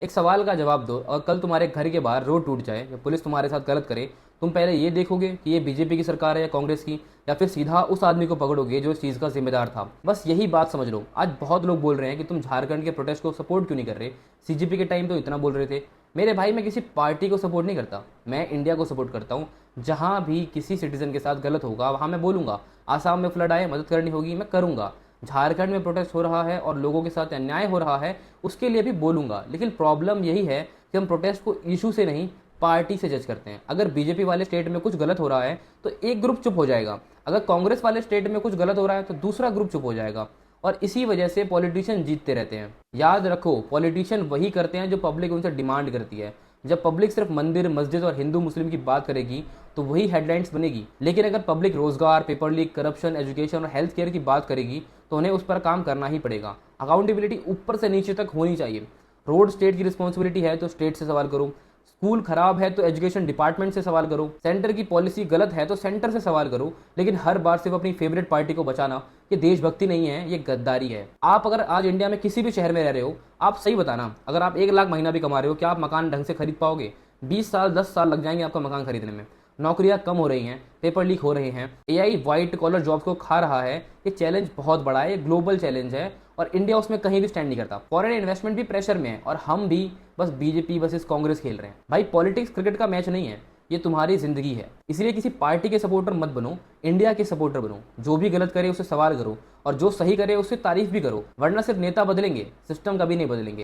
एक सवाल का जवाब दो, और कल तुम्हारे घर के बाहर रोड टूट जाए या पुलिस तुम्हारे साथ गलत करे, तुम पहले ये देखोगे कि ये बीजेपी की सरकार है या कांग्रेस की, या फिर सीधा उस आदमी को पकड़ोगे जो इस चीज़ का जिम्मेदार था। बस यही बात समझ लो। आज बहुत लोग बोल रहे हैं कि तुम झारखंड के प्रोटेस्ट को सपोर्ट क्यों नहीं कर रहे, सीजेपी के टाइम तो इतना बोल रहे थे। मेरे भाई, मैं किसी पार्टी को सपोर्ट नहीं करता, मैं इंडिया को सपोर्ट करता हूँ। जहाँ भी किसी सिटीजन के साथ गलत होगा वहाँ मैं बोलूँगा। आसाम में फ्लड आए, मदद करनी होगी, मैं करूँगा। झारखंड में प्रोटेस्ट हो रहा है और लोगों के साथ अन्याय हो रहा है, उसके लिए भी बोलूँगा। लेकिन प्रॉब्लम यही है कि हम प्रोटेस्ट को इशू से नहीं, पार्टी से जज करते हैं। अगर बीजेपी वाले स्टेट में कुछ गलत हो रहा है तो एक ग्रुप चुप हो जाएगा, अगर कांग्रेस वाले स्टेट में कुछ गलत हो रहा है तो दूसरा ग्रुप चुप हो जाएगा। और इसी वजह से पॉलिटिशियन जीतते रहते हैं। याद रखो, पॉलिटिशियन वही करते हैं जो पब्लिक उनसे डिमांड करती है। जब पब्लिक सिर्फ मंदिर, मस्जिद और हिंदू मुस्लिम की बात करेगी तो वही हेडलाइंस बनेगी। लेकिन अगर पब्लिक रोजगार, पेपर लीक, करप्शन, एजुकेशन और हेल्थ केयर की बात करेगी तो उन्हें उस पर काम करना ही पड़ेगा। अकाउंटेबिलिटी ऊपर से नीचे तक होनी चाहिए। रोड स्टेट की रिस्पॉन्सिबिलिटी है तो स्टेट से सवाल करो, स्कूल खराब है तो एजुकेशन डिपार्टमेंट से सवाल करो, सेंटर की पॉलिसी गलत है तो सेंटर से सवाल करो। लेकिन हर बार सिर्फ अपनी फेवरेट पार्टी को बचाना, ये देशभक्ति नहीं है, ये गद्दारी है। आप अगर आज इंडिया में किसी भी शहर में रह रहे हो, आप सही बताना, अगर आप 1 लाख महीना भी कमा रहे हो, क्या आप मकान ढंग से खरीद पाओगे? 20 साल, 10 साल लग जाएंगे आपका मकान खरीदने में। नौकरियां कम हो रही हैं, पेपर लीक हो रहे हैं, एआई व्हाइट कॉलर जॉब्स को खा रहा है। ये चैलेंज बहुत बड़ा है, ये ग्लोबल चैलेंज है और इंडिया उसमें कहीं भी स्टैंड नहीं करता। फॉरेन इन्वेस्टमेंट भी प्रेशर में है और हम भी बस बीजेपी वर्सेस कांग्रेस खेल रहे हैं। भाई, पॉलिटिक्स क्रिकेट का मैच नहीं है, ये तुम्हारी जिंदगी है। इसलिए किसी पार्टी के सपोर्टर मत बनो, इंडिया के सपोर्टर बनो। जो भी गलत करे उससे सवाल करो और जो सही करे उससे तारीफ भी करो, वरना सिर्फ नेता बदलेंगे, सिस्टम कभी नहीं बदलेंगे।